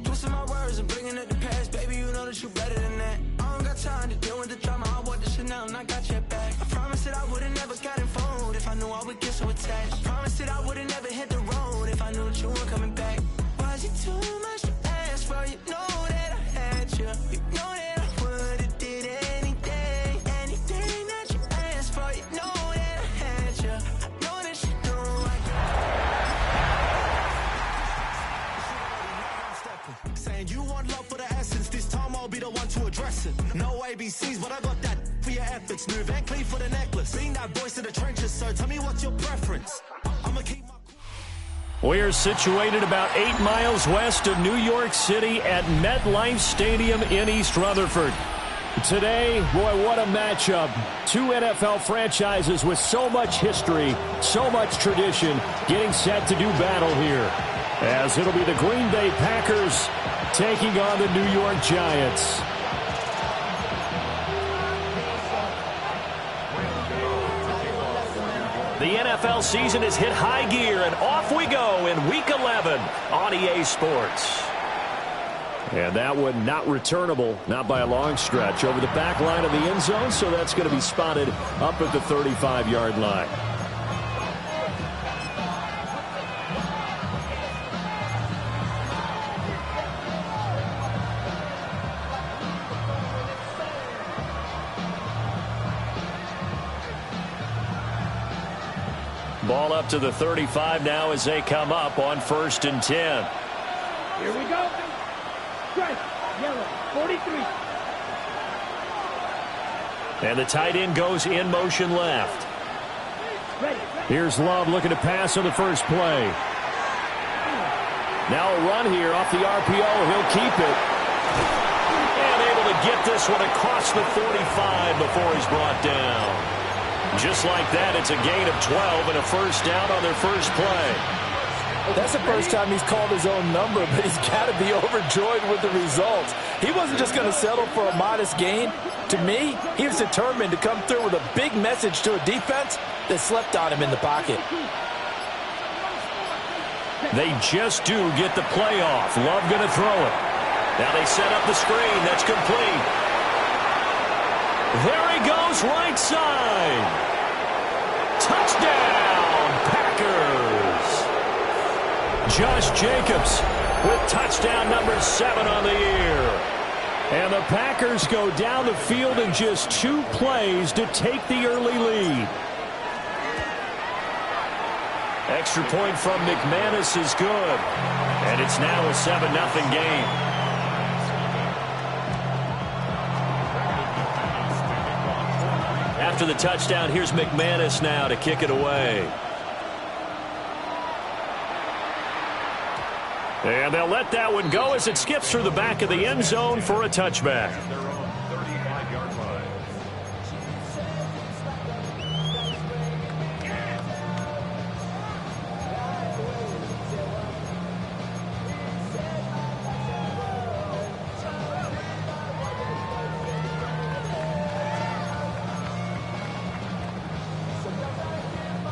Twisting my words and bringing up the past, baby, you know that you better than that. I don't got time to deal with the drama, I want the Chanel and I got your back. I promise that I would've never gotten phone if I knew I would get so attached. I promise that I would've never hit the road if I knew that you weren't coming back. Was it too much to ask for? You know that I had you. You know that I would've did anything, anything that you asked for. You know that I had you. I know that you know I saying you want love for the essence, this time I'll be the one to address it. No ABCs, but I got that for your efforts. New Van Cleef for the necklace. Being that voice in the trenches, so tell me what's your preference. I'ma keep my... We're situated about 8 miles west of New York City at MetLife Stadium in East Rutherford. Today, boy, what a matchup. Two NFL franchises with so much history, so much tradition, getting set to do battle here. As it'll be the Green Bay Packers taking on the New York Giants. The NFL season has hit high gear, and off we go in Week 11 on EA Sports. And that one not returnable, not by a long stretch, over the back line of the end zone, so that's going to be spotted up at the 35-yard line. Ball up to the 35 now as they come up on 1st and 10. Here we go. Strike, yellow, 43. And the tight end goes in motion left. Ready. Here's Love looking to pass on the first play. Now a run here off the RPO. He'll keep it. And able to get this one across the 45 before he's brought down. Just like that, it's a gain of 12 and a first down on their first play. That's the first time he's called his own number, but he's got to be overjoyed with the results. He wasn't just going to settle for a modest gain. To me, he was determined to come through with a big message to a defense that slept on him in the pocket. They just do get the play off. Love going to throw it. Now they set up the screen. That's complete. There he goes, right side. Touchdown, Packers. Josh Jacobs with touchdown number 7 on the year. And the Packers go down the field in just 2 plays to take the early lead. Extra point from McManus is good. And it's now a 7-0 game. After the touchdown, here's McManus now to kick it away. And they'll let that one go as it skips through the back of the end zone for a touchback.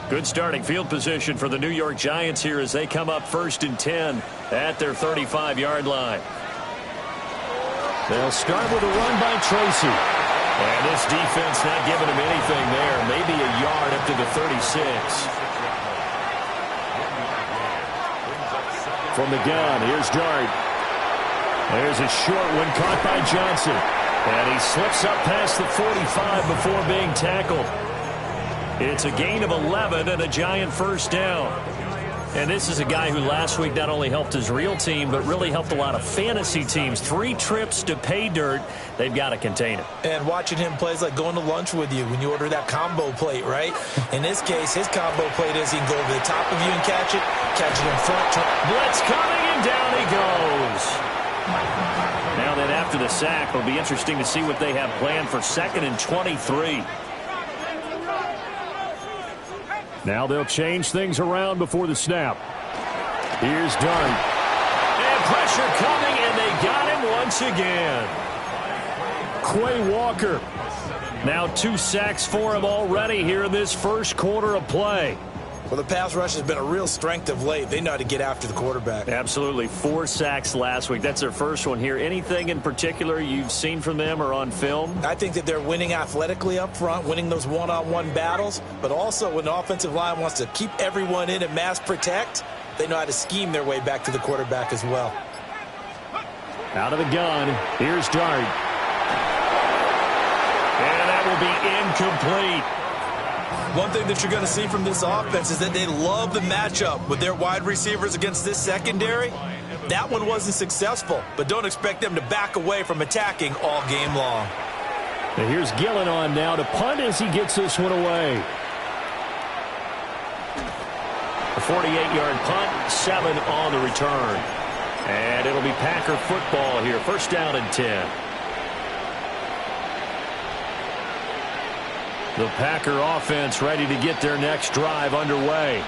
Good starting field position for the New York Giants here as they come up 1st and 10 at their 35-yard line. They'll start with a run by Tracy. And this defense not giving him anything there. Maybe a yard up to the 36. From the gun, here's Dart. There's a short one caught by Johnson. And he slips up past the 45 before being tackled. It's a gain of 11 and a Giant first down. And this is a guy who last week not only helped his real team, but really helped a lot of fantasy teams. 3 trips to pay dirt. They've got to contain it. And watching him play is like going to lunch with you when you order that combo plate, right? In this case, his combo plate is he can go over the top of you and catch it in front. Blitz coming, and down he goes. Now then, after the sack, it'll be interesting to see what they have planned for 2nd and 23. Now they'll change things around before the snap. Here's Dart. And pressure coming, and they got him once again. Quay Walker. Now 2 sacks for him already here in this first quarter of play. Well, the pass rush has been a real strength of late. They know how to get after the quarterback. Absolutely. 4 sacks last week. That's their first one here. Anything in particular you've seen from them or on film? I think that they're winning athletically up front, winning those one-on-one battles, but also when the offensive line wants to keep everyone in and mass protect, they know how to scheme their way back to the quarterback as well. Out of the gun. Here's Dart. And that will be incomplete. One thing that you're going to see from this offense is that they love the matchup with their wide receivers against this secondary. That one wasn't successful, but don't expect them to back away from attacking all game long. And here's Gillen on now to punt as he gets this one away. A 48-yard punt, 7 on the return. And it'll be Packer football here, first down and 10. The Packer offense ready to get their next drive underway.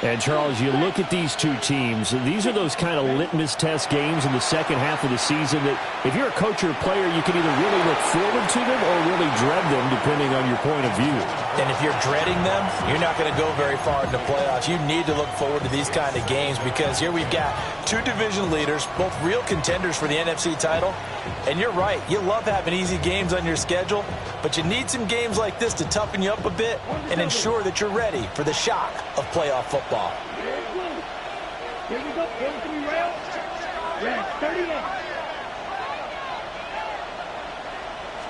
And, Charles, you look at these two teams, these are those kind of litmus test games in the second half of the season that if you're a coach or a player, you can either really look forward to them or really dread them, depending on your point of view. And if you're dreading them, you're not going to go very far in the playoffs. You need to look forward to these kind of games because here we've got 2 division leaders, both real contenders for the NFC title. And you're right, you love having easy games on your schedule, but you need some games like this to toughen you up a bit and ensure that you're ready for the shock of playoff football. Here we go, 43 rail. Red, 38.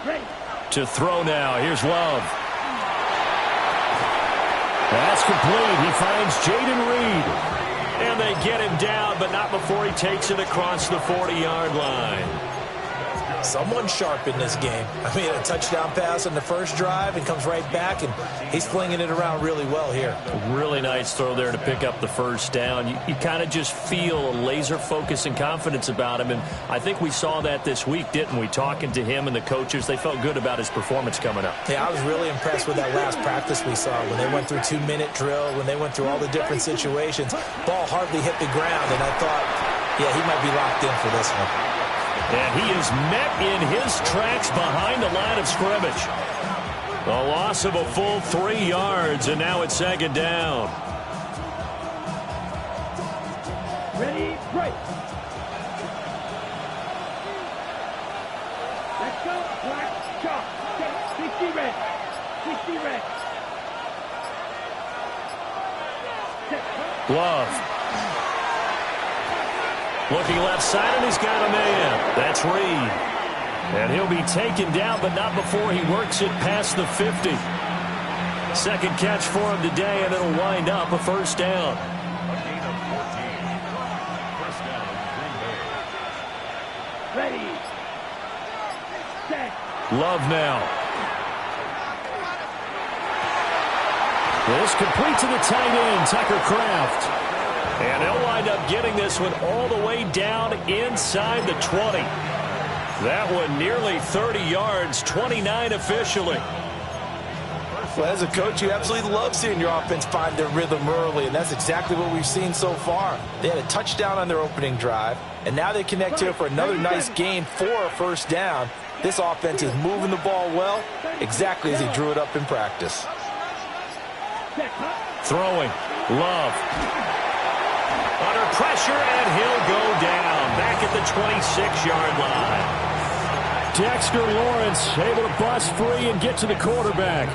Ready. To throw now, here's Love. That's complete. He finds Jaden Reed. And they get him down, but not before he takes it across the 40-yard line. Someone sharp in this game. I mean, a touchdown pass on the first drive and comes right back, and he's flinging it around really well here. Really nice throw there to pick up the first down. You kind of just feel a laser focus and confidence about him, and I think we saw that this week, didn't we? Talking to him and the coaches, they felt good about his performance coming up. Yeah, I was really impressed with that last practice we saw when they went through 2-minute drill, when they went through all the different situations. Ball hardly hit the ground, and I thought, yeah, he might be locked in for this one. And he is met in his tracks behind the line of scrimmage. A loss of a full 3 yards, and now it's second down. Ready, break. Let's go, black, chalk, 60 red, 60 red. Love. Looking left side, and he's got a man. That's Reed. And he'll be taken down, but not before he works it past the 50. Second catch for him today, and it'll wind up a first down. Ready, set. Love now. This complete to the tight end, Tucker Kraft. And they'll wind up getting this one all the way down inside the 20. That one nearly 30 yards, 29 officially. Well, as a coach, you absolutely love seeing your offense find their rhythm early, and that's exactly what we've seen so far. They had a touchdown on their opening drive, and now they connect here for another nice gain for a first down. This offense is moving the ball well, exactly as he drew it up in practice. Throwing, Love. Under pressure, and he'll go down back at the 26-yard line. Dexter Lawrence able to bust free and get to the quarterback.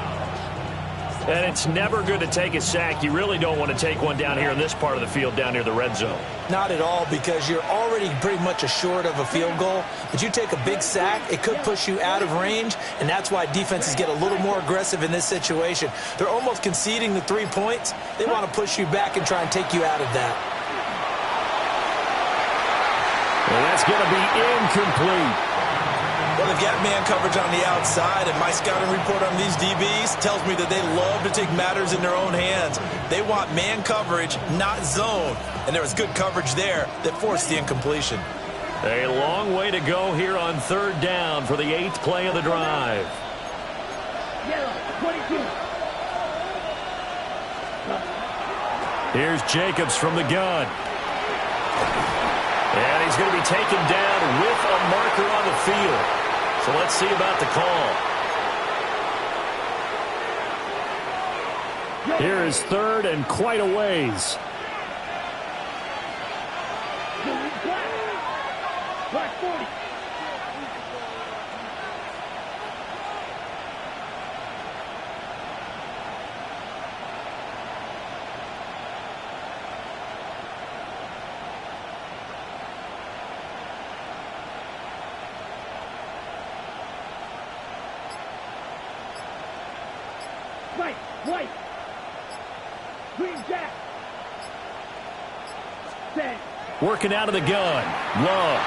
And it's never good to take a sack. You really don't want to take one down here in this part of the field down near the red zone. Not at all, because you're already pretty much assured of a field goal. But you take a big sack, it could push you out of range, and that's why defenses get a little more aggressive in this situation. They're almost conceding the 3 points. They want to push you back and try and take you out of that. And that's going to be incomplete. Well, they've got man coverage on the outside, and my scouting report on these DBs tells me that they love to take matters in their own hands. They want man coverage, not zone. And there was good coverage there that forced the incompletion. A long way to go here on third down for the 8th play of the drive. Yellow, 22. Here's Jacobs from the gun. And he's going to be taken down with a marker on the field. So let's see about the call. Here is third and quite a ways. Black 40. White. Green Jack. 10. Working out of the gun. Love.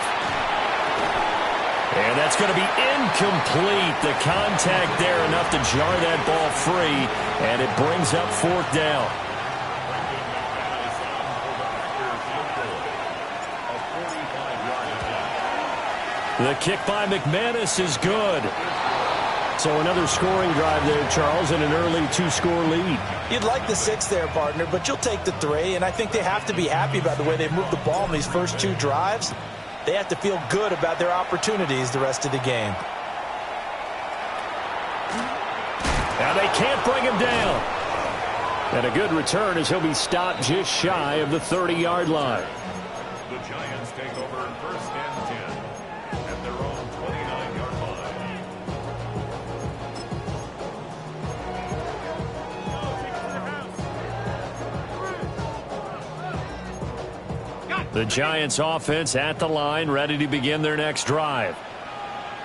And that's going to be incomplete. The contact there enough to jar that ball free. And it brings up fourth down. The kick by McManus is good. So another scoring drive there, Charles, and an early 2-score lead. You'd like the 6 there, partner, but you'll take the 3, and I think they have to be happy about the way they moved the ball in these first 2 drives. They have to feel good about their opportunities the rest of the game. Now they can't bring him down. And a good return as he'll be stopped just shy of the 30-yard line. The Giants take over first and 10 at their own 29-yard line. The Giants offense at the line, ready to begin their next drive.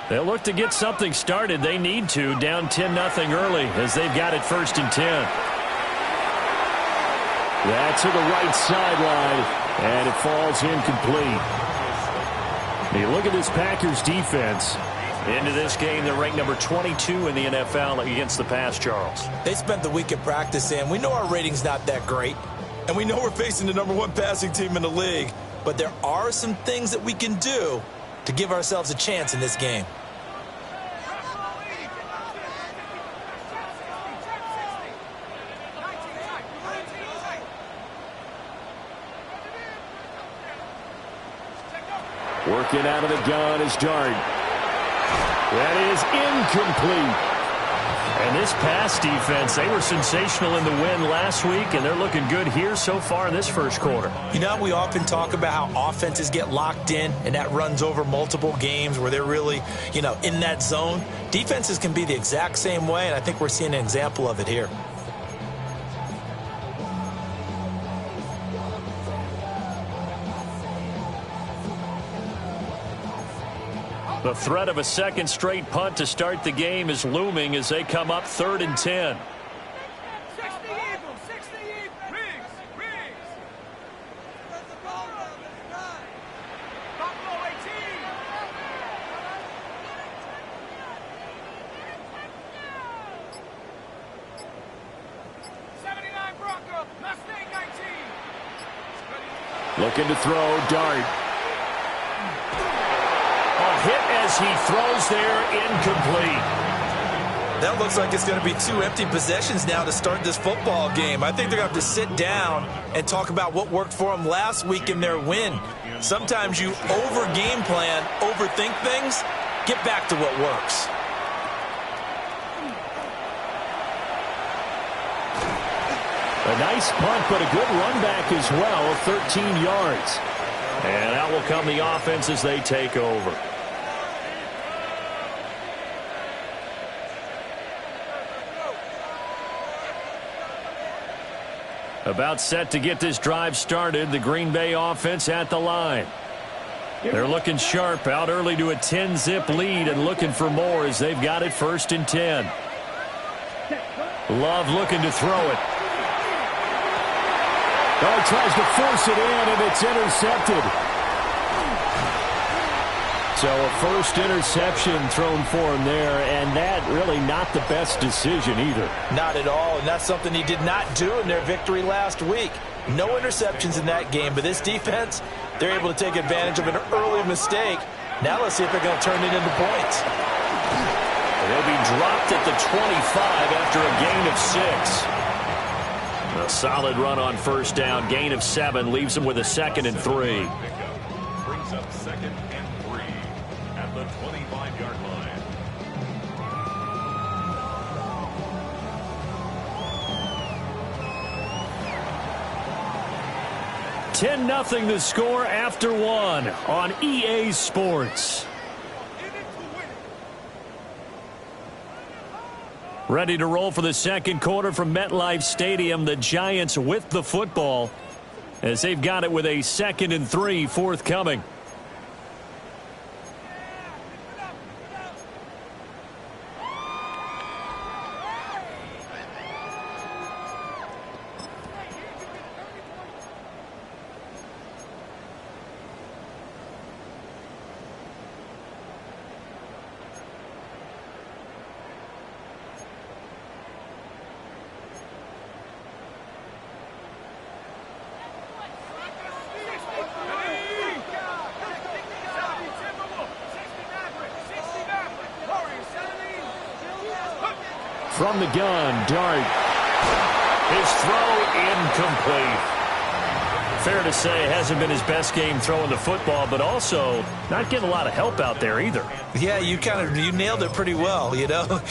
They'll look to get something started. They need to, down 10-0 early as they've got it first and 10. That's to the right sideline, and it falls incomplete. You look at this Packers defense. Into this game, they're ranked number 22 in the NFL against the pass, Charles. They spent the week at practice, and we know our rating's not that great. And we know we're facing the #1 passing team in the league. But there are some things that we can do to give ourselves a chance in this game. Working out of the gun is Dart. That is incomplete. And this pass defense, they were sensational in the win last week, and they're looking good here so far in this first quarter. You know, we often talk about how offenses get locked in, and that runs over multiple games where they're really, in that zone. Defenses can be the exact same way, and I think we're seeing an example of it here. The threat of a second straight punt to start the game is looming as they come up 3rd and 10. 60 Eagles, 60 Eagles. Riggs. Buffalo 18. 79 Bronco, Mustang 19. Looking to throw, Dart. Hit as he throws there, incomplete. That looks like it's going to be 2 empty possessions now to start this football game. I think they're going to have to sit down and talk about what worked for them last week in their win. Sometimes you over-game plan, overthink things, get back to what works. A nice punt, but a good run back as well, 13 yards. And out will come the offense as they take over. About set to get this drive started, the Green Bay offense at the line. They're looking sharp, out early to a 10-zip lead and looking for more as they've got it 1st and 10. Love looking to throw it. Oh, he tries to force it in, and it's intercepted. So a first interception thrown for him there, and that really not the best decision either. Not at all, and that's something he did not do in their victory last week. No interceptions in that game, but this defense, they're able to take advantage of an early mistake. Now let's see if they're going to turn it into points. They'll be dropped at the 25 after a gain of 6. A solid run on first down, gain of 7, leaves them with a 2nd and 3. Brings up 2nd and 3 at the 25-yard line. 10-0 the score after one on EA Sports. Ready to roll for the second quarter from MetLife Stadium. The Giants with the football as they've got it with a 2nd and 3 forthcoming. From the gun, Dart. His throw incomplete. Fair to say, hasn't been his best game throwing the football, but also not getting a lot of help out there either. Yeah, you nailed it pretty well, you know.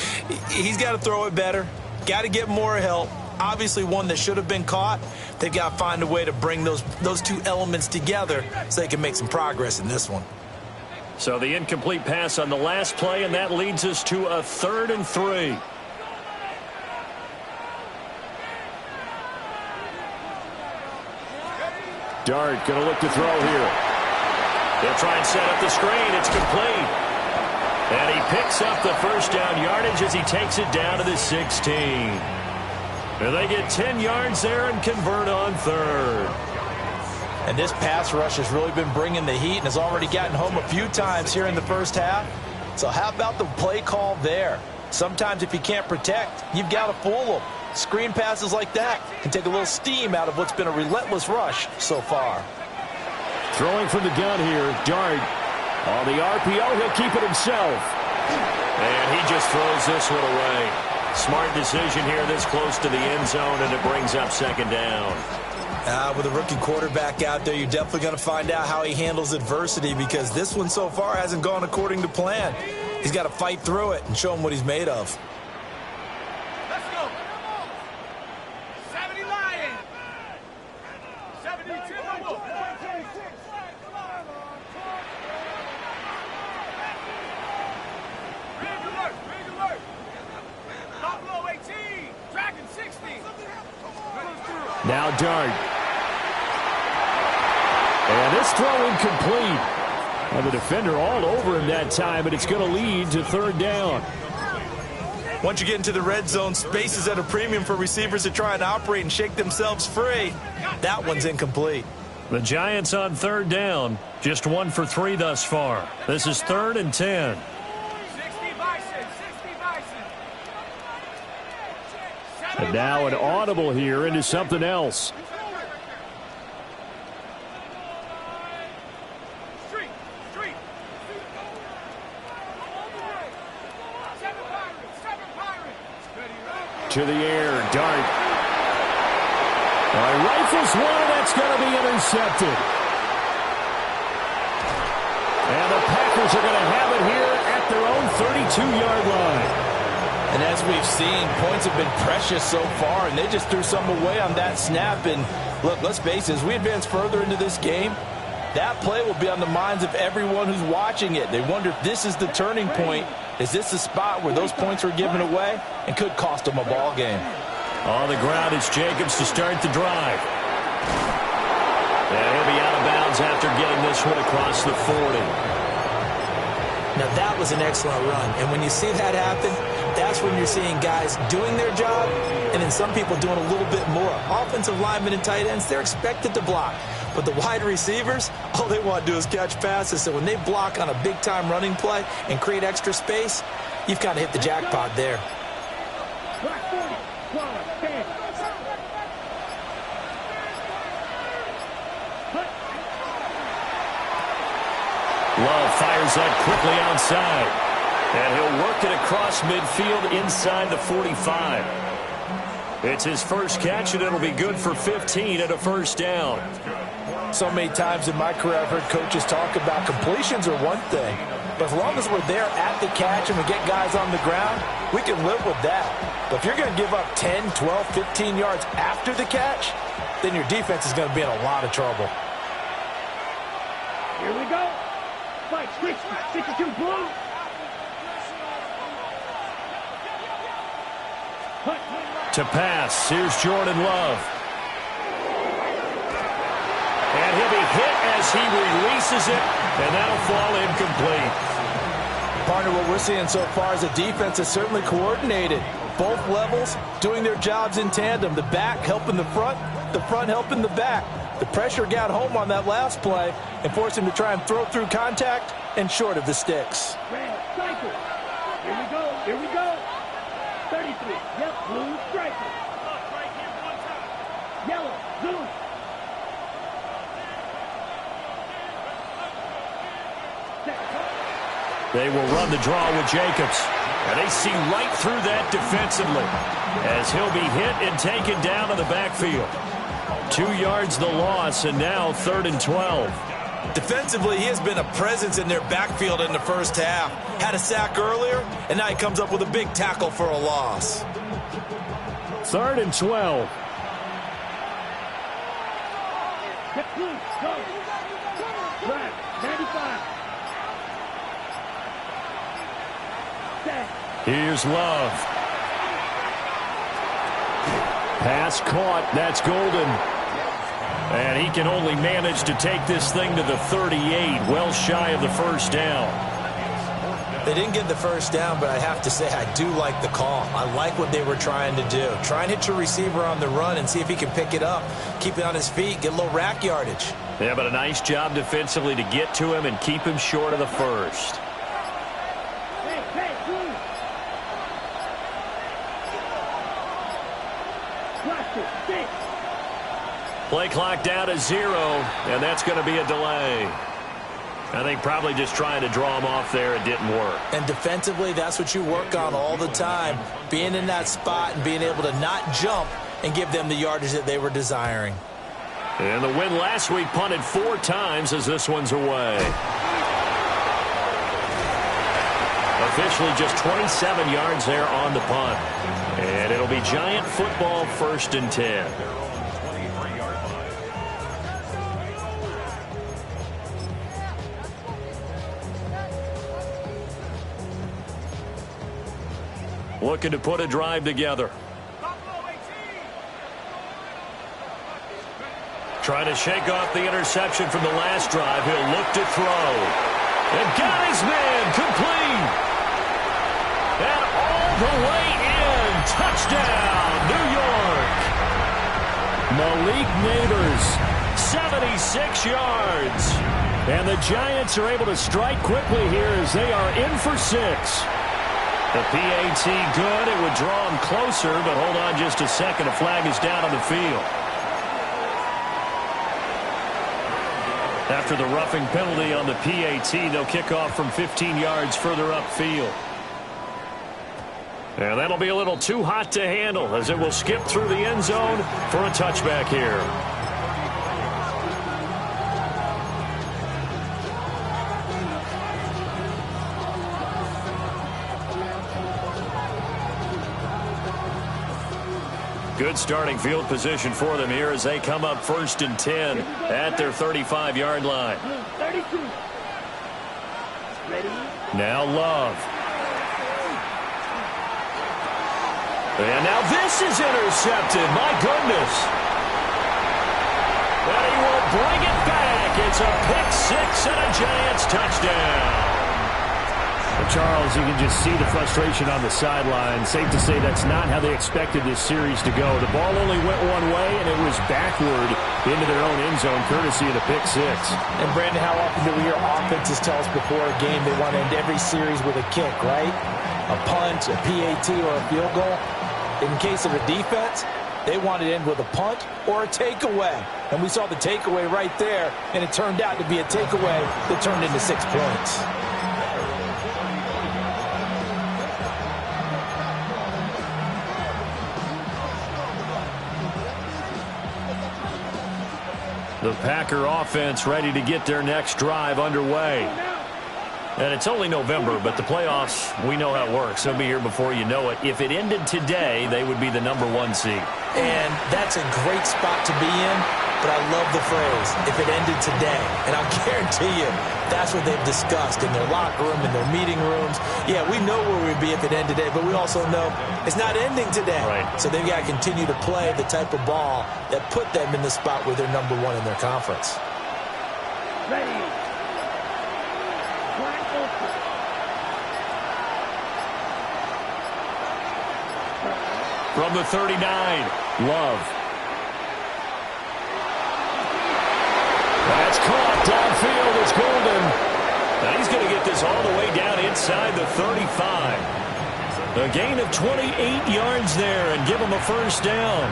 He's got to throw it better. Got to get more help. Obviously one that should have been caught. They've got to find a way to bring those two elements together so they can make some progress in this one. So the incomplete pass on the last play, and that leads us to a 3rd and 3. Dart going to look to throw here. They'll try and set up the screen. It's complete. And he picks up the first down yardage as he takes it down to the 16. And they get 10 yards there and convert on 3rd. And this pass rush has really been bringing the heat and has already gotten home a few times here in the first half. So how about the play call there? Sometimes if you can't protect, you've got to fool them. Screen passes like that can take a little steam out of what's been a relentless rush so far. Throwing from the gun here, Dart. On the RPO, he'll keep it himself. And he just throws this one away. Smart decision here this close to the end zone, and it brings up 2nd down. With a rookie quarterback out there, you're definitely going to find out how he handles adversity, because this one so far hasn't gone according to plan. He's got to fight through it and show him what he's made of. Now Dart. And this throw incomplete. And the defender all over him that time, and it's going to lead to 3rd down. Once you get into the red zone, space is at a premium for receivers to try and operate and shake themselves free. That one's incomplete. The Giants on 3rd down. Just 1 for 3 thus far. This is 3rd and 10. And now an audible here into something else. To the air, Dart. Rifles one, that's going to be intercepted. And the Packers are going to have it here at their own 32-yard line. And as we've seen, points have been precious so far, and they just threw some away on that snap. And look, let's face it, as we advance further into this game, that play will be on the minds of everyone who's watching it. They wonder if this is the turning point. Is this the spot where those points were given away and could cost them a ball game? On the ground, it's Jacobs to start the drive. And he'll be out of bounds after getting this one across the 40. Now that was an excellent run, and when you see that happen, that's when you're seeing guys doing their job and then some people doing a little bit more. Offensive linemen and tight ends, they're expected to block. But the wide receivers, all they want to do is catch passes. So when they block on a big-time running play and create extra space, you've kind of hit the jackpot there. Love fires that quickly outside. And he'll work it across midfield inside the 45. It's his first catch, and it'll be good for 15 and a first down. So many times in my career I've heard coaches talk about completions are one thing, But as long as we're there at the catch and we get guys on the ground, we can live with that. But if you're going to give up 10, 12, 15 yards after the catch, then your defense is going to be in a lot of trouble. Here we go. Fight, 62, blue. To pass, here's Jordan Love. And he'll be hit as he releases it, and that'll fall incomplete. Partner, what we're seeing so far is a defense is certainly coordinated. Both levels doing their jobs in tandem. The back helping the front helping the back. The pressure got home on that last play and forced him to try and throw through contact and short of the sticks. Red, striker. Here we go. 33. Yep, blue, striker. Yellow, zoom. They will run the draw with Jacobs. And they see right through that defensively as he'll be hit and taken down in the backfield. 2 yards the loss, and now 3rd and 12. Defensively, he has been a presence in their backfield in the first half. Had a sack earlier, and now he comes up with a big tackle for a loss. 3rd and 12. Go. Right, 95. Here's Love. Pass caught. That's Golden. And he can only manage to take this thing to the 38, well shy of the first down. They didn't get the first down, but I have to say I do like the call. I like what they were trying to do. Try and hit your receiver on the run and see if he can pick it up, keep it on his feet, get a little rack yardage. Yeah, but a nice job defensively to get to him and keep him short of the first. Play clock down to 0, and that's going to be a delay. I think probably just trying to draw him off there, it didn't work. And defensively, that's what you work on all the time, being in that spot and being able to not jump and give them the yardage that they were desiring. And the win last week punted 4 times as this one's away. Officially just 27 yards there on the punt. And it'll be Giant football, 1st and 10. Looking to put a drive together. Trying to shake off the interception from the last drive. He'll look to throw. And got his man complete. And all the way in. Touchdown, New York. Malik Neighbors, 76 yards. And the Giants are able to strike quickly here as they are in for 6. The PAT good. It would draw him closer, but hold on just a second. A flag is down on the field. After the roughing penalty on the PAT, they'll kick off from 15 yards further upfield. And that'll be a little too hot to handle as it will skip through the end zone for a touchback here. Good starting field position for them here as they come up 1st and 10 at their 35-yard line. 32. Ready? Now Love. And now this is intercepted. My goodness. And he will bring it back. It's a pick 6 and a Giants touchdown. Charles, you can just see the frustration on the sideline. Safe to say that's not how they expected this series to go. The ball only went one way, and it was backward into their own end zone, courtesy of the pick 6. And, Brandon, how often do we hear offenses tell us before a game they want to end every series with a kick, right? A punt, a PAT, or a field goal. In case of a defense, they wanted to end with a punt or a takeaway. And we saw the takeaway right there, and it turned out to be a takeaway that turned into 6 points. The Packer offense ready to get their next drive underway. And it's only November, but the playoffs, we know how it works. They'll be here before you know it. If it ended today, they would be the #1 seed. And that's a great spot to be in, but I love the phrase, if it ended today. And I'll guarantee you, that's what they've discussed in their locker room, in their meeting rooms. Yeah, we know where we'd be if it ended today, but we also know it's not ending today. Right. So they've got to continue to play the type of ball that put them in the spot where they're #1 in their conference. Ready. From the 39, Love. That's caught downfield. It's Golden. Now he's going to get this all the way down inside the 35. A gain of 28 yards there and give him a first down.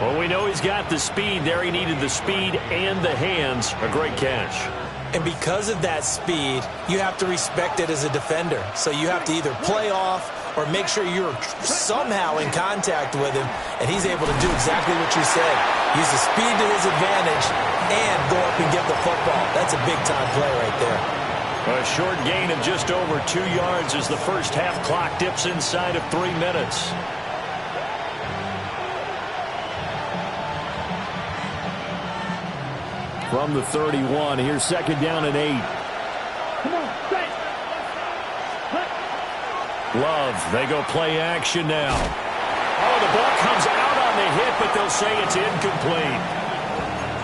Well, we know he's got the speed there. He needed the speed and the hands. A great catch. And because of that speed, you have to respect it as a defender. So you have to either play off or make sure you're somehow in contact with him, and he's able to do exactly what you said. Use the speed to his advantage and go up and get the football. That's a big-time play right there. A short gain of just over 2 yards as the first half clock dips inside of 3 minutes. From the 31, here's second down and 8. Come on, set. Love, they go play action now. Oh, the ball comes out on the hit, but they'll say it's incomplete.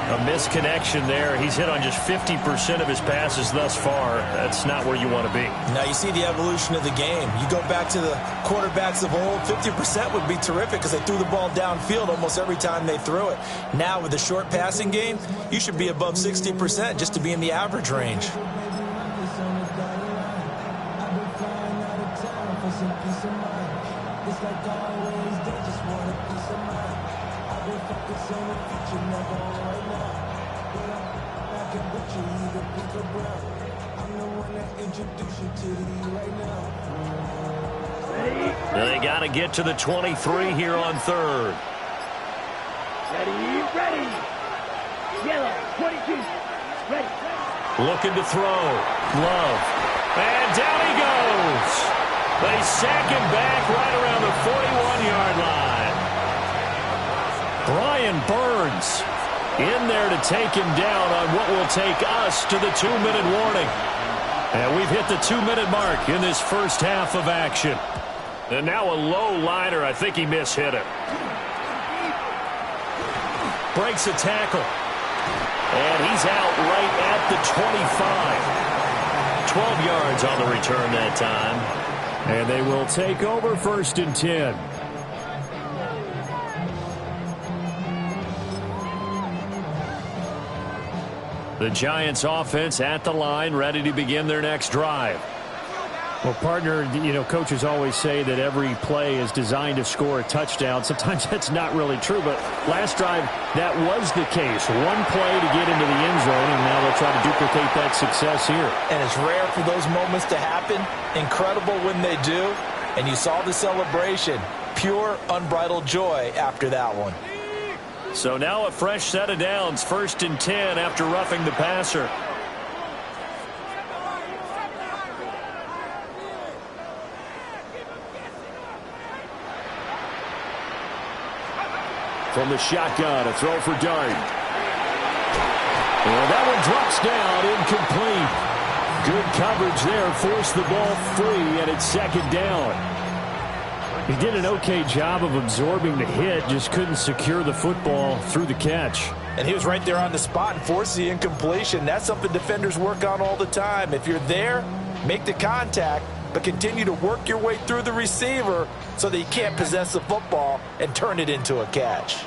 A misconnection there. He's hit on just 50% of his passes thus far. That's not where you want to be. Now you see the evolution of the game. You go back to the quarterbacks of old, 50% would be terrific because they threw the ball downfield almost every time they threw it. Now with the short passing game, you should be above 60% just to be in the average range. They got to get to the 23 here on third. Ready, ready. Yellow, 22. Ready. Looking to throw. Love. And down he goes. They sack him back right around the 41-yard line. Brian Burns in there to take him down on what will take us to the 2-minute warning. And we've hit the 2-minute mark in this first half of action. And now a low liner. I think he mishit it. Breaks a tackle. And he's out right at the 25. 12 yards on the return that time. And they will take over 1st and 10. The Giants offense at the line, ready to begin their next drive. Well, partner, you know, coaches always say that every play is designed to score a touchdown. Sometimes that's not really true, but last drive, that was the case. One play to get into the end zone, and now they'll try to duplicate that success here. And it's rare for those moments to happen. Incredible when they do. And you saw the celebration. Pure, unbridled joy after that one. So now a fresh set of downs, 1st and 10 after roughing the passer. From the shotgun, a throw for Dart. And that one drops down, incomplete. Good coverage there, forced the ball free, and it's second down. He did an okay job of absorbing the hit, just couldn't secure the football through the catch. And he was right there on the spot and forced the incompletion. That's something defenders work on all the time. If you're there, make the contact, but continue to work your way through the receiver so that you can't possess the football and turn it into a catch.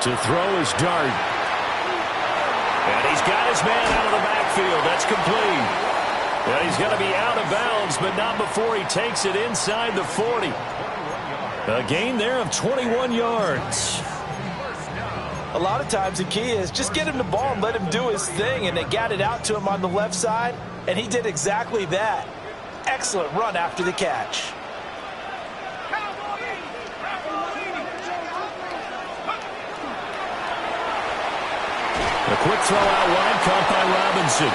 To throw is Dart. And he's got his man out of the backfield. That's complete. Well, he's going to be out of bounds, but not before he takes it inside the 40. A gain there of 21 yards. A lot of times the key is just get him the ball and let him do his thing, and they got it out to him on the left side, and he did exactly that. excellent run after the catch. A quick throw out wide, caught by Robinson.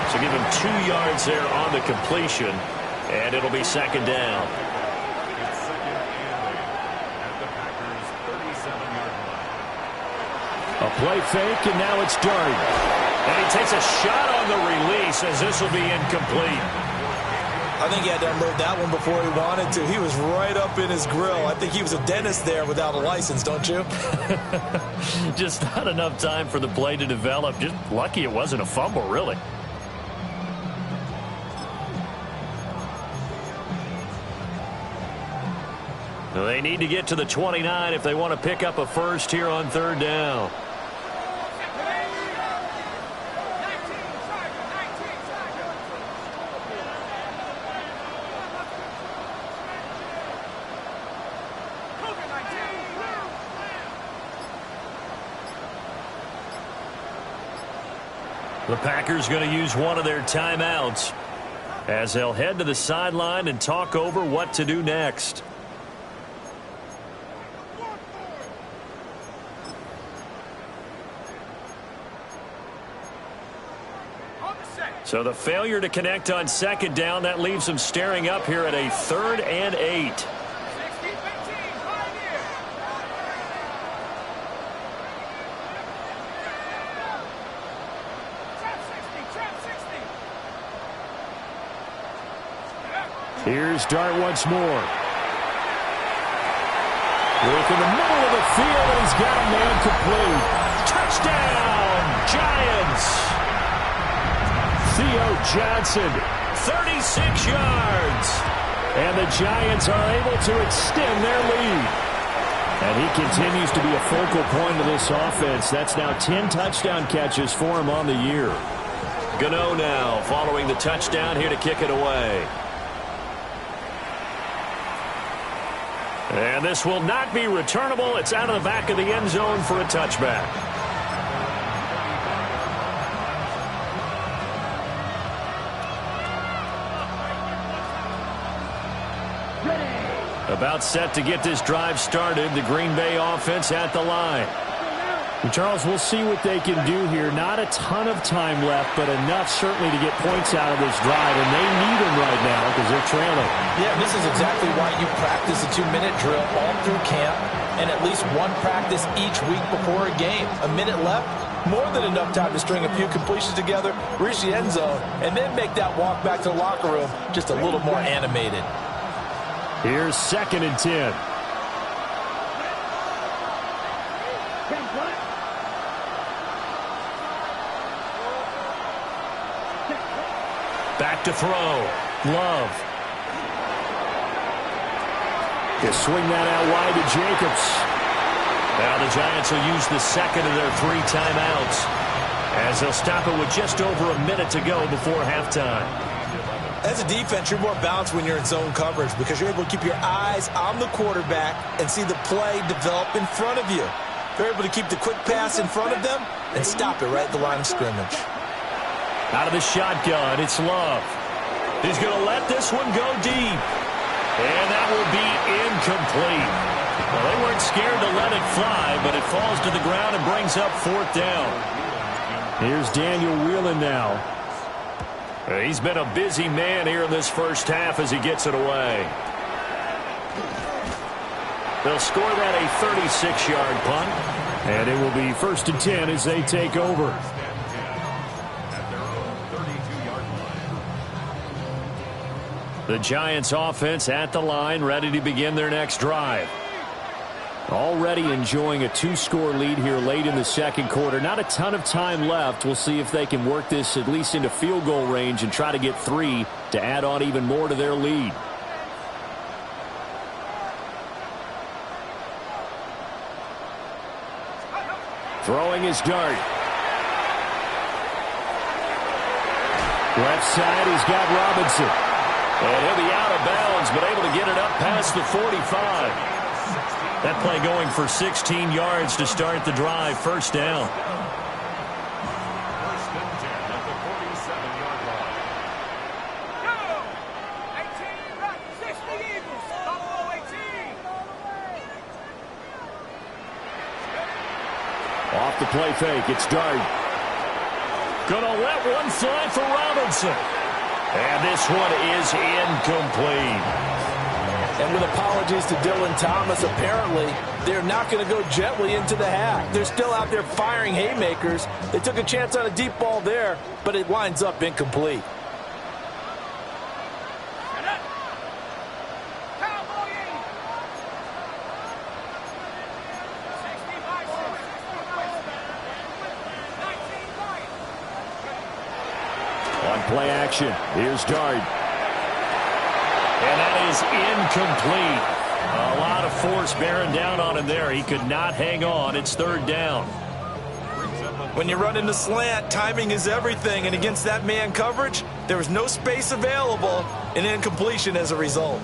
So give him 2 yards there on the completion, and it'll be second down. It's second and 8 at the Packers' 37-yard line. A play fake, and now it's Dart. And he takes a shot on the release as this will be incomplete. I think he had to unload that one before he wanted to. He was right up in his grill. I think he was a dentist there without a license, don't you? Just not enough time for the play to develop. Just lucky it wasn't a fumble, really. They need to get to the 29 if they want to pick up a first here on third down. The Packers going to use one of their timeouts as they'll head to the sideline and talk over what to do next. So the failure to connect on second down, that leaves them staring up here at a 3rd and 8. Here's Dart once more. Work in the middle of the field, and he's got a man complete. Touchdown, Giants! Theo Johnson, 36 yards. And the Giants are able to extend their lead. And he continues to be a focal point of this offense. That's now 10 touchdown catches for him on the year. Gano now following the touchdown here to kick it away. And this will not be returnable. It's out of the back of the end zone for a touchback. About set to get this drive started. The Green Bay offense at the line. And Charles, we'll see what they can do here. Not a ton of time left, but enough certainly to get points out of this drive, and they need them right now because they're trailing. Yeah, this is exactly why you practice a 2-minute drill all through camp and at least one practice each week before a game. A minute left, more than enough time to string a few completions together, reach the end zone, and then make that walk back to the locker room just a little more animated. Here's 2nd and 10. Back to throw. Love. To swing that out wide to Jacobs. Now the Giants will use the second of their 3 timeouts as they'll stop it with just over a minute to go before halftime. As a defense, you're more balanced when you're in zone coverage because you're able to keep your eyes on the quarterback and see the play develop in front of you. You're able to keep the quick pass in front of them and stop it right at the line of scrimmage. Out of the shotgun, it's Love. He's going to let this one go deep. And that will be incomplete. Well, they weren't scared to let it fly, but it falls to the ground and brings up 4th down. Here's Daniel Whelan now. He's been a busy man here in this first half as he gets it away. They'll score that a 36-yard punt. And it will be 1st and 10 as they take over. The Giants offense at the line, ready to begin their next drive. Already enjoying a 2-score lead here late in the second quarter. Not a ton of time left. We'll see if they can work this at least into field goal range and try to get 3 to add on even more to their lead. Throwing his Dart. Left side, he's got Robinson. And he'll be out of bounds, but able to get it up past the 45. That play going for 16 yards to start the drive. 1st down. 1st and 10 at the 47-yard line. Off the play fake, it's Dart. Gonna let one fly for Robinson. And this one is incomplete. And with apologies to Dylan Thomas, apparently they're not going to go gently into the half. They're still out there firing haymakers. They took a chance on a deep ball there, but it winds up incomplete. On play action, here's Dart. And that is incomplete. A lot of force bearing down on him there. He could not hang on. It's third down. When you run into slant, timing is everything. And against that man coverage, there was no space available, and incompletion as a result.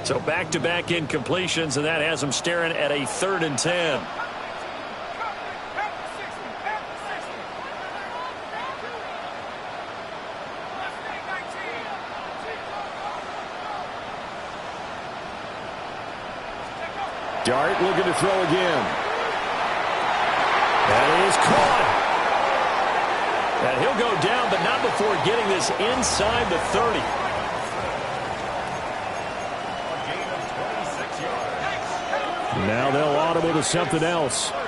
So back-to-back incompletions, and that has him staring at a 3rd and 10. Dart looking to throw again. That is caught. And he'll go down, but not before getting this inside the 30. Now they'll audible to something else. First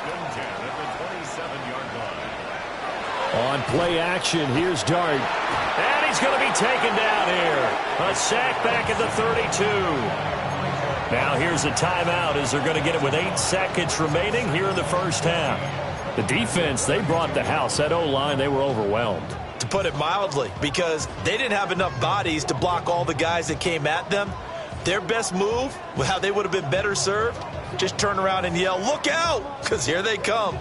and 10 at the 27-yard line. On play action, here's Dart. And he's going to be taken down here. A sack back at the 32. Now here's a timeout as they're going to get it with 8 seconds remaining here in the first half. The defense, they brought the house. That O-line, they were overwhelmed. To put it mildly, because they didn't have enough bodies to block all the guys that came at them. Their best move, how they would have been better served, just turn around and yell, "Look out!" because here they come.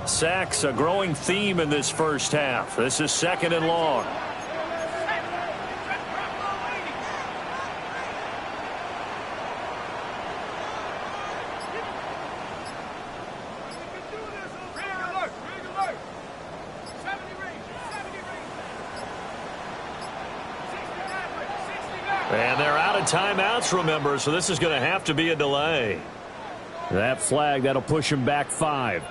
Sacks, a growing theme in this first half. This is 2nd and long. And they're out of timeouts, remember, so this is going to have to be a delay. That flag, that'll push him back 5.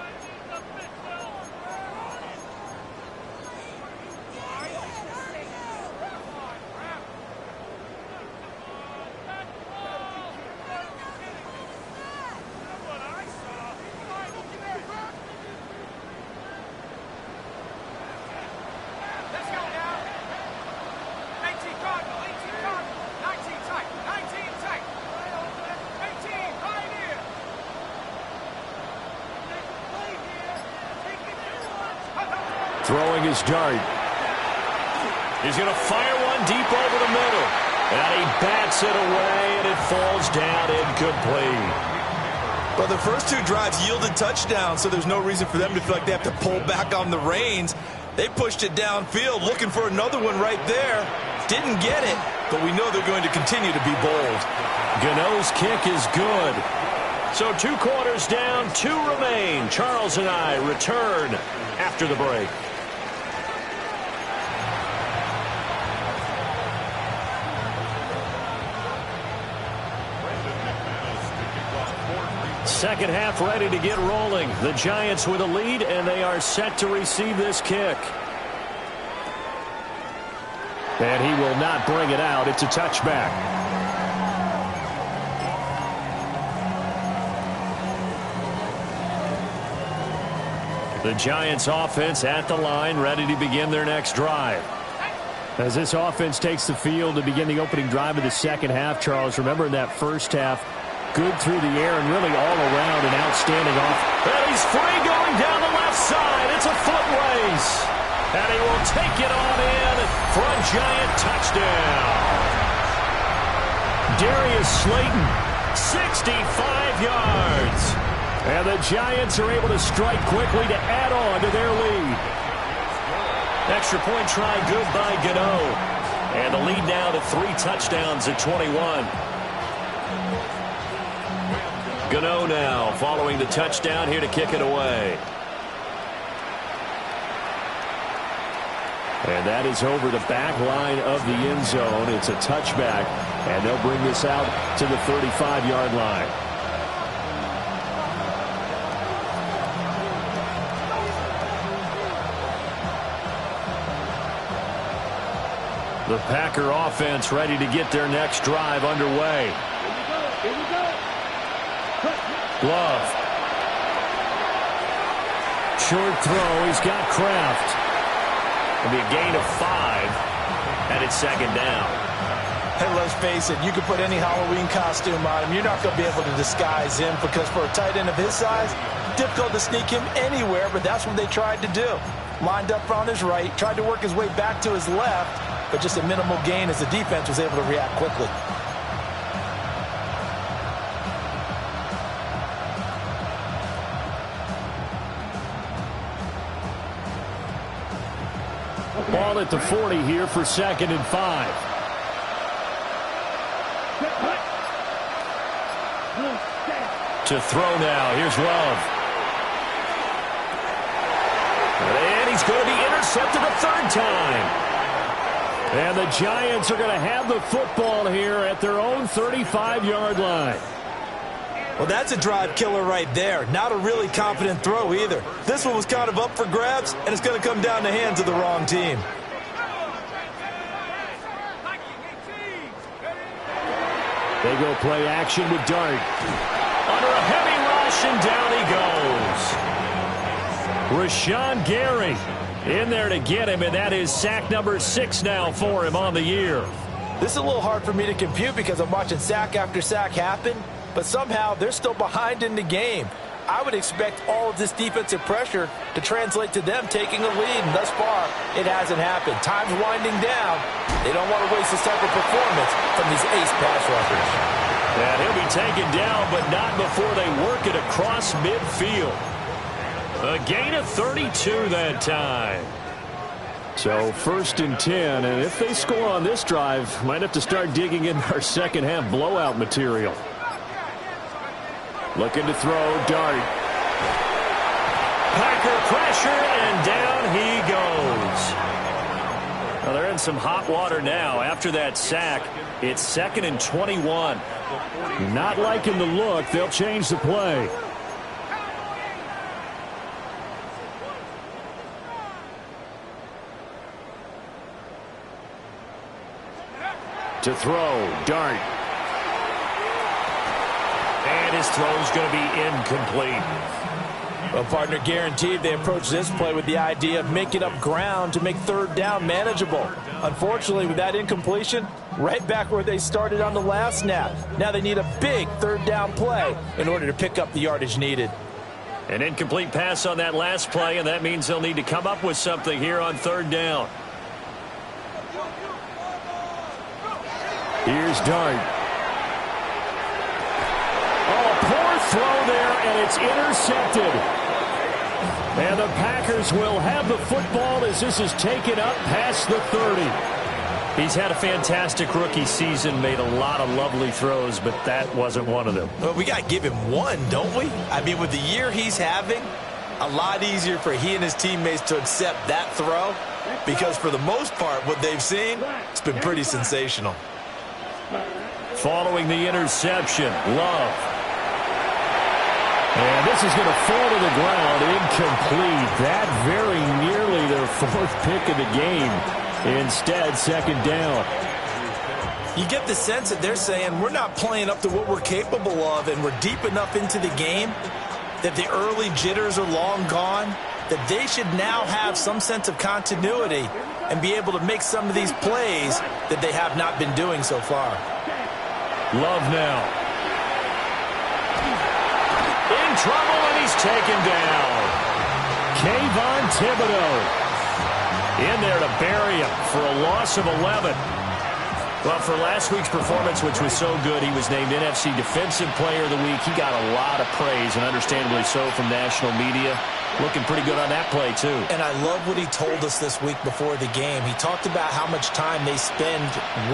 Throwing his Dart. He's going to fire one deep over the middle. And he bats it away, and it falls down incomplete. Well, the first 2 drives yielded touchdowns, so there's no reason for them to feel like they have to pull back on the reins. They pushed it downfield, looking for another one right there. Didn't get it, but we know they're going to continue to be bold. Gano's kick is good. So 2 quarters down, 2 remain. Charles and I return after the break. Second half ready to get rolling. The Giants with a lead, and they are set to receive this kick. And he will not bring it out. It's a touchback. The Giants offense at the line, ready to begin their next drive. As this offense takes the field to begin the opening drive of the second half, Charles, remember in that first half, good through the air and really all around an outstanding off. And he's free going down the left side. It's a foot race. And he will take it on in for a Giant touchdown. Darius Slayton, 65 yards. And the Giants are able to strike quickly to add on to their lead. Extra point try good by Gano. And the lead now to 3 touchdowns at 21. Gano now following the touchdown here to kick it away. And that is over the back line of the end zone. It's a touchback, and they'll bring this out to the 35-yard line. The Packer offense ready to get their next drive underway. Here we go. Love. Short throw. He's got Kraft. It'll be a gain of 5, and it's second down. Hey, let's face it, you can put any Halloween costume on him. You're not going to be able to disguise him because for a tight end of his size, difficult to sneak him anywhere, but that's what they tried to do. Lined up on his right, tried to work his way back to his left, but just a minimal gain as the defense was able to react quickly. Ball at the 40 here for 2nd and 5. To throw now. Here's Love. And he's going to be intercepted a 3rd time. And the Giants are going to have the football here at their own 35-yard line. Well, that's a drive killer right there. Not a really confident throw either. This one was kind of up for grabs, and it's going to come down the hands of the wrong team. They go play action with Dart. Under a heavy rush, and down he goes. Rashawn Gary in there to get him, and that is sack number 6 now for him on the year. This is a little hard for me to compute because I'm watching sack after sack happen, but somehow they're still behind in the game. I would expect all of this defensive pressure to translate to them taking a lead, and thus far, it hasn't happened. Time's winding down. They don't want to waste this type of performance from these ace pass rushers. And he'll be taken down, but not before they work it across midfield. A gain of 32 that time. So 1st and 10, and if they score on this drive, might have to start digging in our second half blowout material. Looking to throw, Dart. Packer pressure, and down he goes. Well, they're in some hot water now. After that sack, it's 2nd and 21. Not liking the look. They'll change the play. To throw, Dart. And his throw's going to be incomplete. Well, partner, guaranteed they approach this play with the idea of making up ground to make 3rd down manageable. Unfortunately, with that incompletion, right back where they started on the last snap. Now they need a big 3rd down play in order to pick up the yardage needed. An incomplete pass on that last play, and that means they'll need to come up with something here on 3rd down. Here's Dart. Oh, poor throw there, and it's intercepted. And the Packers will have the football as this is taken up past the 30. He's had a fantastic rookie season, made a lot of lovely throws, but that wasn't one of them. Well, we got to give him one, don't we? I mean, with the year he's having, a lot easier for he and his teammates to accept that throw because for the most part, what they've seen, it's been pretty sensational. Following the interception, Love. And this is going to fall to the ground, incomplete. That very nearly their 4th pick of the game. Instead, 2nd down. You get the sense that they're saying we're not playing up to what we're capable of, and we're deep enough into the game that the early jitters are long gone, that they should now have some sense of continuity and be able to make some of these plays that they have not been doing so far. Love now. In trouble, and he's taken down. Kayvon Thibodeau in there to bury him for a loss of 11. Well, for last week's performance, which was so good, he was named NFC Defensive Player of the Week. He got a lot of praise, and understandably so, from national media. Looking pretty good on that play, too. And I love what he told us this week before the game. He talked about how much time they spend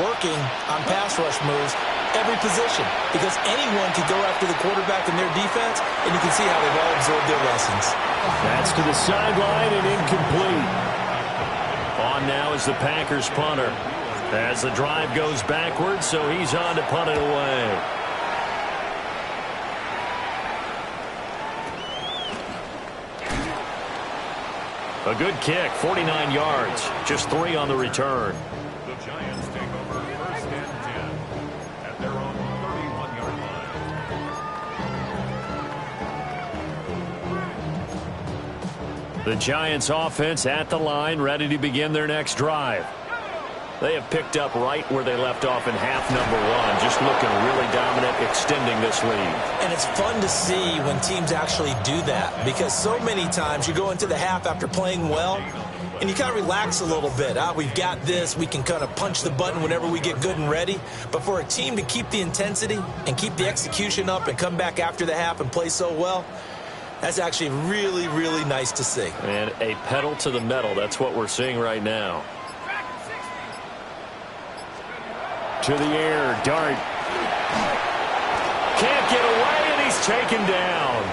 working on pass rush moves, every position, because anyone can go after the quarterback in their defense, and you can see how they've all absorbed their lessons. That's to the sideline and incomplete. On now now is the Packers punter. As the drive goes backwards, so he's on to punt it away. A good kick, 49 yards. Just 3 on the return. The Giants take over 1st and 10 at their own 31-yard line. The Giants offense at the line, ready to begin their next drive. They have picked up right where they left off in half number 1, just looking really dominant, extending this lead. And it's fun to see when teams actually do that, because so many times you go into the half after playing well, and you kind of relax a little bit. We've got this. We can kind of punch the button whenever we get good and ready. But for a team to keep the intensity and keep the execution up and come back after the half and play so well, that's actually really, really nice to see. And a pedal to the metal. That's what we're seeing right now. To the air, dart. Can't get away, and he's taken down.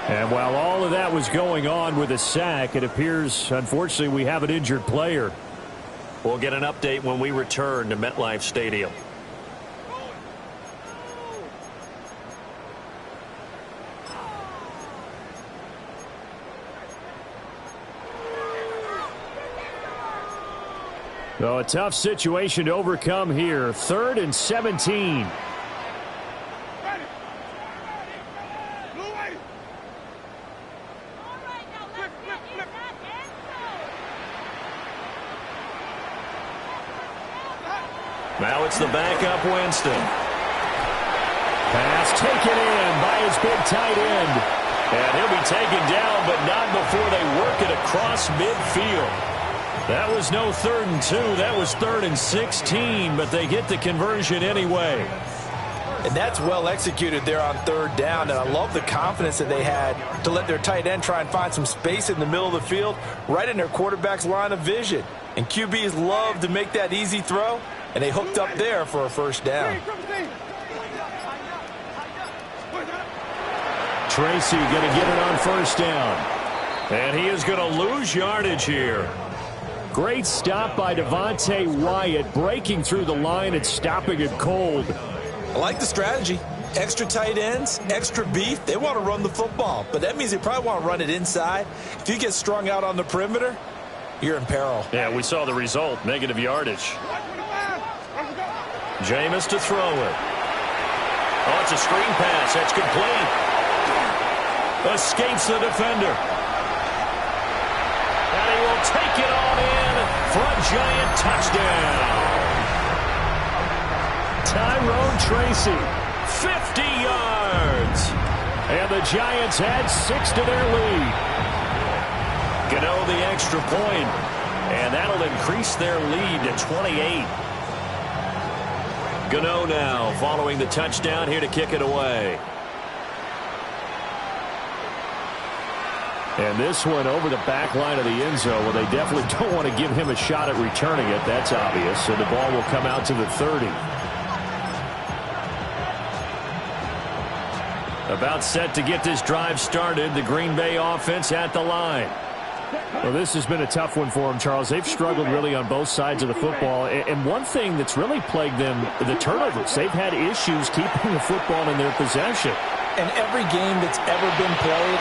And while all of that was going on with a sack, it appears, unfortunately, we have an injured player. We'll get an update when we return to MetLife Stadium. So a tough situation to overcome here. 3rd and 17. Now it's the backup Winston. Pass taken in by his big tight end. And he'll be taken down, but not before they work it across midfield. That was no 3rd and 2. That was 3rd and 16, but they get the conversion anyway. And that's well executed there on 3rd down. And I love the confidence that they had to let their tight end try and find some space in the middle of the field, right in their quarterback's line of vision. And QBs love to make that easy throw, and they hooked up there for a 1st down. Tracy going to get it on 1st down. And he is going to lose yardage here. Great stop by Devontae Wyatt, breaking through the line and stopping it cold. I like the strategy. Extra tight ends, extra beef. They want to run the football, but that means they probably want to run it inside. If you get strung out on the perimeter, you're in peril. Yeah, we saw the result, negative yardage. Jameis to throw it. Oh, it's a screen pass. That's complete. Escapes the defender. And he will take it on in for a Giant touchdown. Tyrone Tracy, 50 yards. And the Giants add 6 to their lead. Gano the extra point, and that'll increase their lead to 28. Gano now following the touchdown here to kick it away. And this one over the back line of the end zone. Well, they definitely don't want to give him a shot at returning it. That's obvious. So the ball will come out to the 30. About set to get this drive started. The Green Bay offense at the line. Well, this has been a tough one for them, Charles. They've struggled really on both sides of the football. And one thing that's really plagued them, the turnovers. They've had issues keeping the football in their possession. And every game that's ever been played,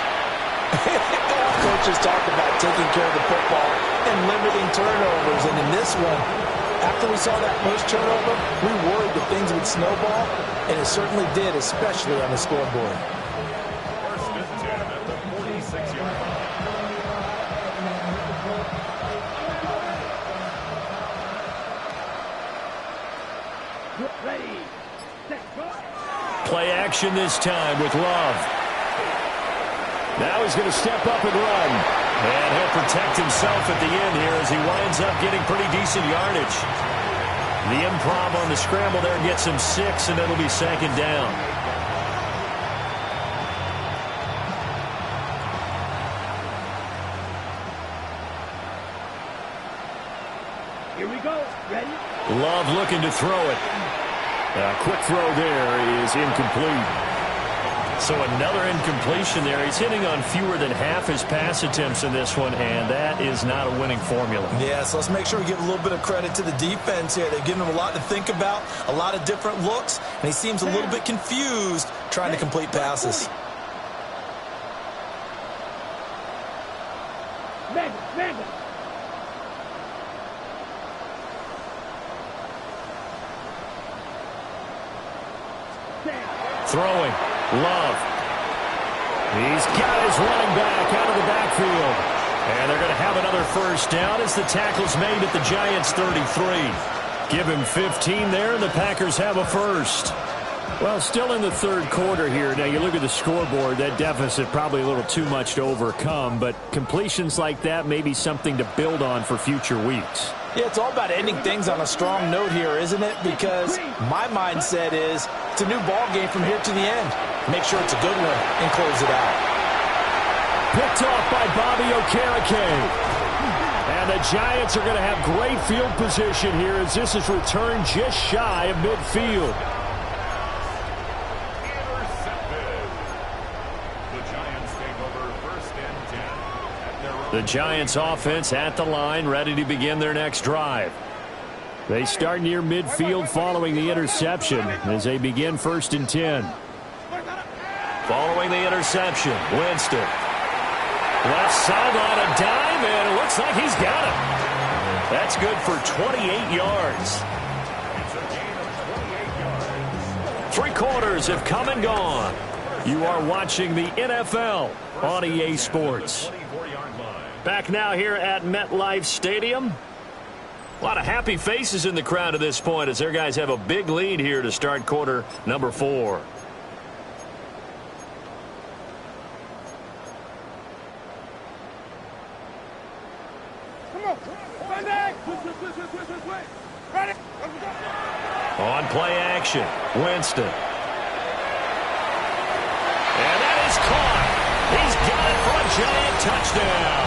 coaches talk about taking care of the football and limiting turnovers. And in this one, after we saw that first turnover, we worried that things would snowball, and it certainly did, especially on the scoreboard. 1st and 10 at the 46-yard line. Ready. Set. Go. Play action this time with Love. Now he's going to step up and run. And he'll protect himself at the end here as he winds up getting pretty decent yardage. The improv on the scramble there gets him 6, and it'll be 2nd down. Here we go. Ready? Love looking to throw it. A quick throw there is incomplete. So another incompletion there. He's hitting on fewer than half his pass attempts in this one, and that is not a winning formula. Yeah, so let's make sure we give a little bit of credit to the defense here. They've given him a lot to think about, a lot of different looks, and he seems a little bit confused trying to complete passes. Throwing. Love. He's got his running back out of the backfield. And they're going to have another first down as the tackle's made at the Giants' 33. Give him 15 there, and the Packers have a first. Well, still in the third quarter here. Now, you look at the scoreboard, that deficit probably a little too much to overcome, but completions like that may be something to build on for future weeks. Yeah, it's all about ending things on a strong note here, isn't it? Because my mindset is it's a new ball game from here to the end. Make sure it's a good one and close it out. Picked off by Bobby Okereke. And the Giants are going to have great field position here as this is returned just shy of midfield. The Giants offense at the line, ready to begin their next drive. They start near midfield following the interception as they begin 1st and 10. Following the interception, Winston. Left sideline, a dime, and it looks like he's got it. That's good for 28 yards. 3 quarters have come and gone. You are watching the NFL on EA Sports. Back now here at MetLife Stadium. A lot of happy faces in the crowd at this point as their guys have a big lead here to start quarter number 4. On play action, Winston. And that is caught. He's got it for a Giant touchdown.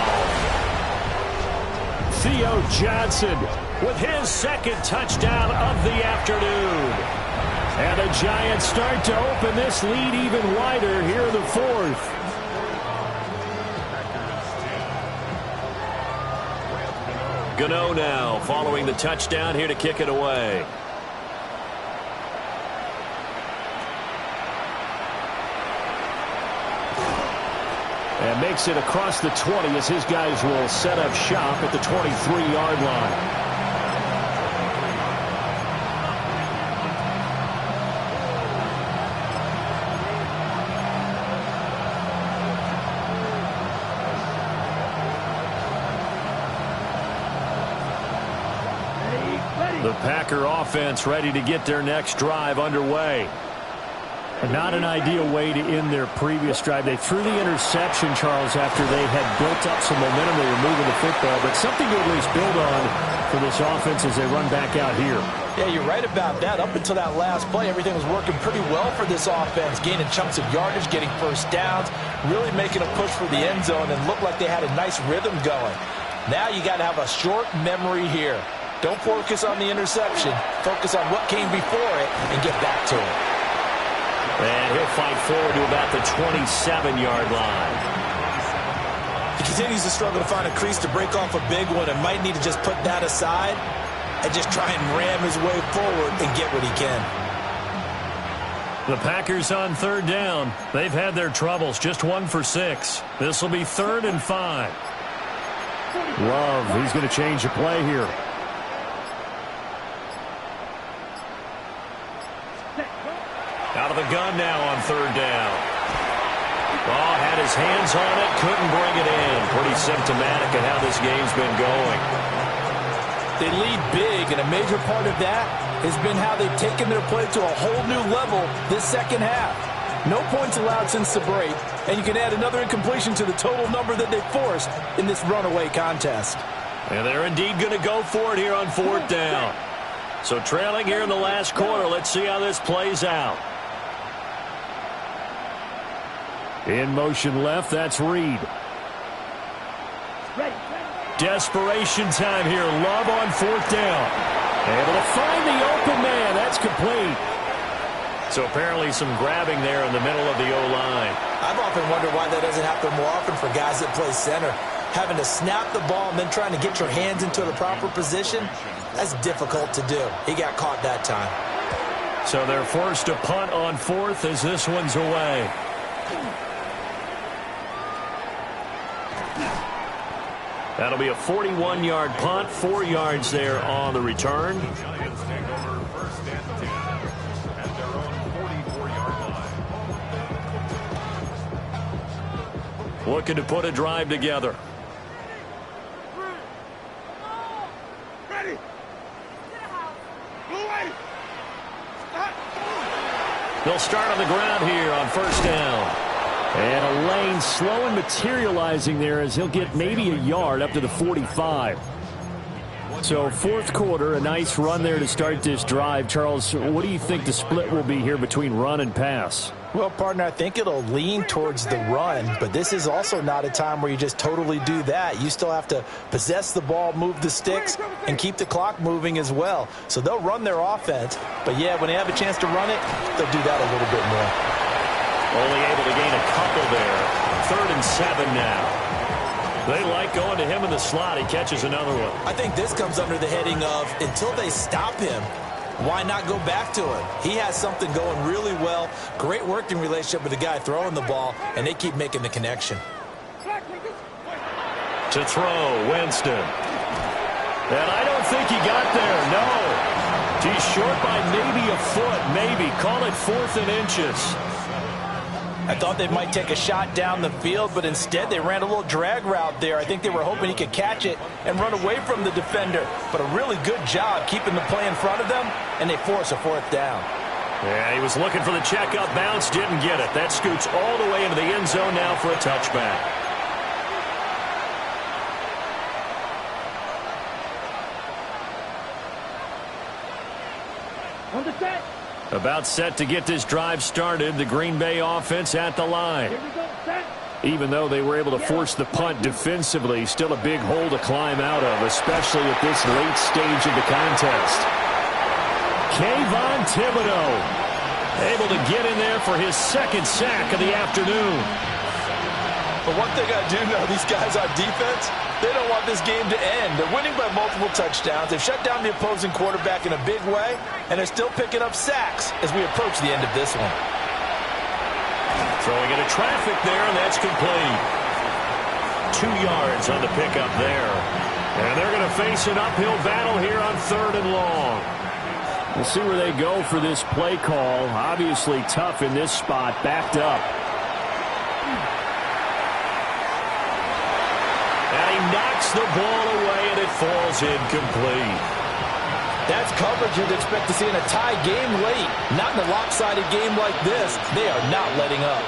Theo Johnson with his 2nd touchdown of the afternoon. And the Giants start to open this lead even wider here in the 4th. Gano now following the touchdown here to kick it away. And makes it across the 20 as his guys will set up shop at the 23-yard line. The Packer offense ready to get their next drive underway. Not an ideal way to end their previous drive. They threw the interception, Charles, after they had built up some momentum. They were moving the football, but something to at least build on for this offense as they run back out here. Yeah, you're right about that. Up until that last play, everything was working pretty well for this offense, gaining chunks of yardage, getting first downs, really making a push for the end zone, and looked like they had a nice rhythm going. Now you got to have a short memory here. Don't focus on the interception. Focus on what came before it and get back to it. And he'll fight forward to about the 27-yard line. He continues to struggle to find a crease to break off a big one and might need to just put that aside and just try and ram his way forward and get what he can. The Packers on 3rd down. They've had their troubles, just 1 for 6. This will be 3rd and 5. Love, he's going to change the play here. Out of the gun now on 3rd down. Oh, had his hands on it, couldn't bring it in. Pretty symptomatic of how this game's been going. They lead big, and a major part of that has been how they've taken their play to a whole new level this second half. No points allowed since the break, and you can add another incompletion to the total number that they forced in this runaway contest. And they're indeed going to go for it here on 4th down. So trailing here in the last quarter, let's see how this plays out. In motion left, that's Reed. Desperation time here. Love on 4th down. Able to find the open man. That's complete. So apparently some grabbing there in the middle of the O-line. I've often wondered why that doesn't happen more often for guys that play center. Having to snap the ball and then trying to get your hands into the proper position, that's difficult to do. He got caught that time. So they're forced to punt on 4th as this one's away. That'll be a 41-yard punt, 4 yards there on the return. The Giants take over 1st and 10 at their own 44-yard line. Looking to put a drive together. Ready. They'll start on the ground here on 1st down. And a lane slow and materializing there as he'll get maybe a yard up to the 45. So 4th quarter, a nice run there to start this drive. Charles, what do you think the split will be here between run and pass? Well, partner, I think it'll lean towards the run, but this is also not a time where you just totally do that. You still have to possess the ball, move the sticks, and keep the clock moving as well. So they'll run their offense, but yeah, when they have a chance to run it, they'll do that a little bit more. Only able to gain a couple there. 3rd and 7 now. They like going to him in the slot. He catches another one. I think this comes under the heading of until they stop him, why not go back to him? He has something going really well. Great working relationship with the guy throwing the ball, and they keep making the connection. To throw, Winston. And I don't think he got there, no. He's short by maybe a foot, maybe. Call it 4th and inches. I thought they might take a shot down the field, but instead they ran a little drag route there. I think they were hoping he could catch it and run away from the defender. But a really good job keeping the play in front of them, and they force a 4th down. Yeah, he was looking for the check-up bounce, didn't get it. That scoots all the way into the end zone now for a touchback. On the set. About set to get this drive started. The Green Bay offense at the line. Here we go. Set. Even though they were able to force the punt defensively, still a big hole to climb out of, especially at this late stage of the contest. Kayvon Thibodeau able to get in there for his 2nd sack of the afternoon. But one thing I do know, these guys on defense, they don't want this game to end. They're winning by multiple touchdowns. They've shut down the opposing quarterback in a big way, and they're still picking up sacks as we approach the end of this one. Throwing into traffic there, and that's complete. 2 yards on the pickup there. And they're going to face an uphill battle here on 3rd and long. We'll see where they go for this play call. Obviously tough in this spot, backed up. Knocks the ball away, and it falls incomplete. That's coverage you'd expect to see in a tie game late. Not in a lopsided game like this. They are not letting up.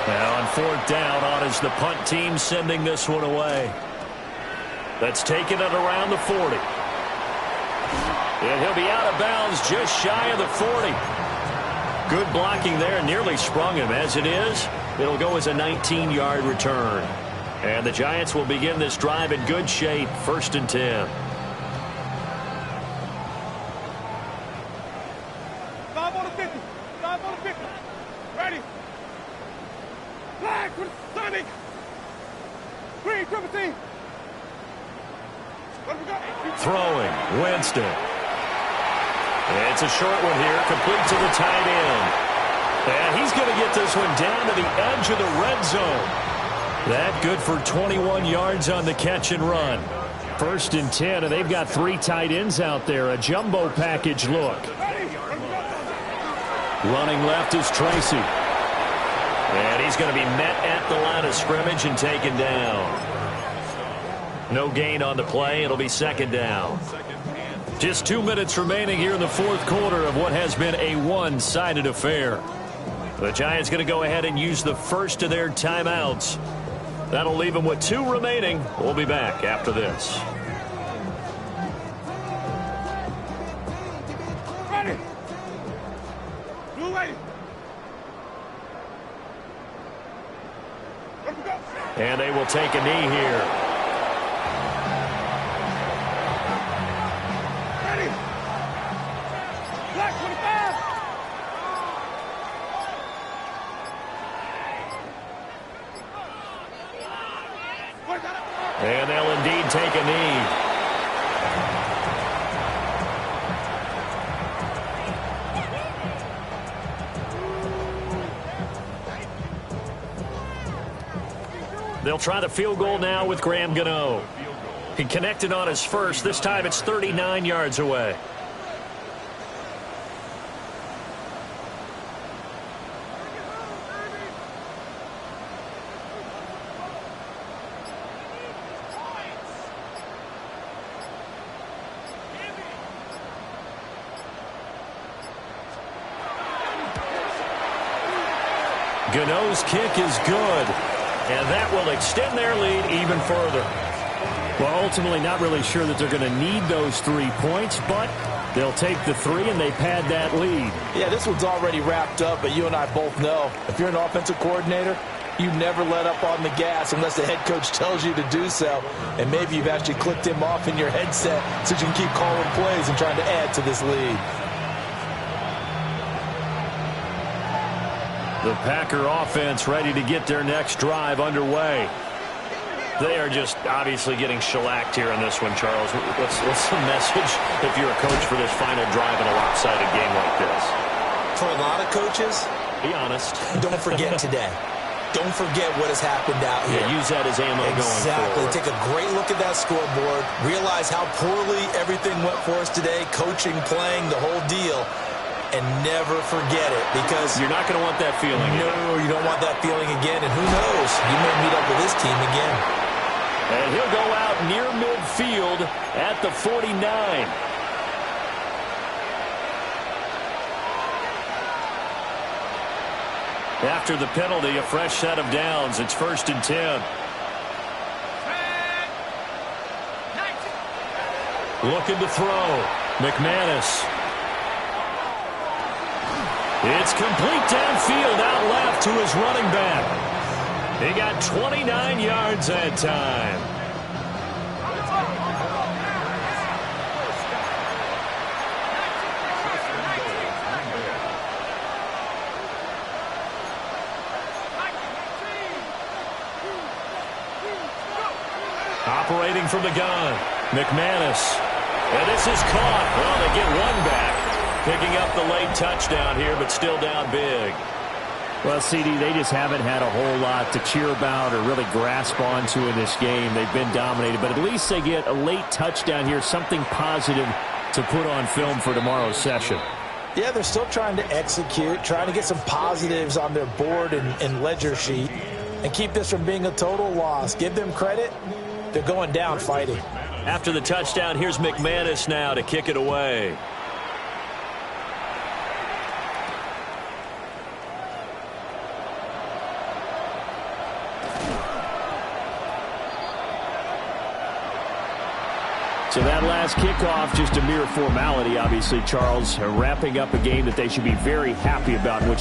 Now on 4th down, on is the punt team sending this one away. That's taken it around the 40. And he'll be out of bounds just shy of the 40. Good blocking there, nearly sprung him. As it is, it'll go as a 19-yard return. And the Giants will begin this drive in good shape, 1st and 10. 5 on the 50. 5 on the 50. Ready. Flag for the Sonic. Green, triple team. Let me go. Throwing, Winston. It's a short one here, complete to the tight end. And he's going to get this one down to the edge of the red zone. That good for 21 yards on the catch and run. 1st and 10, and they've got 3 tight ends out there. A jumbo package look. Running left is Tracy. And he's going to be met at the line of scrimmage and taken down. No gain on the play. It'll be 2nd down. Just 2 minutes remaining here in the 4th quarter of what has been a one-sided affair. The Giants going to go ahead and use the first of their timeouts. That'll leave them with 2 remaining. We'll be back after this. Ready. Blue way. Let me go. And they will take a knee here. Ready. Black 25. take a knee. They'll try the field goal now with Graham Gano. He connected on his first. This time it's 39 yards away. Gano's kick is good, and that will extend their lead even further. Well, ultimately not really sure that they're going to need those 3 points, but they'll take the 3 and they pad that lead. Yeah, this one's already wrapped up, but you and I both know if you're an offensive coordinator, you never let up on the gas unless the head coach tells you to do so. And maybe you've actually clicked him off in your headset so you can keep calling plays and trying to add to this lead. The Packer offense ready to get their next drive underway. They are just obviously getting shellacked here in this one, Charles. What's the message if you're a coach for this final drive in a lopsided game like this? For a lot of coaches, be honest. Don't forget today. Don't forget what has happened out here. Yeah, use that as ammo going forward. Exactly. Take a great look at that scoreboard. Realize how poorly everything went for us today. Coaching, playing, the whole deal. And never forget it, because you're not going to want that feeling. No, you don't want that feeling again. And who knows? You may meet up with this team again. And he'll go out near midfield at the 49. After the penalty, a fresh set of downs. It's 1st and 10. Looking to throw. McManus. It's complete downfield, out left to his running back. He got 29 yards that time. Operating from the gun, McManus. And this is caught. Well, they get one back. Picking up the late touchdown here, but still down big. Well, CD, they just haven't had a whole lot to cheer about or really grasp onto in this game. They've been dominated, but at least they get a late touchdown here, something positive to put on film for tomorrow's session. Yeah, they're still trying to execute, trying to get some positives on their board and ledger sheet and keep this from being a total loss. Give them credit. They're going down fighting. After the touchdown, here's McManus now to kick it away. So that last kickoff, just a mere formality, obviously, Charles, wrapping up a game that they should be very happy about, which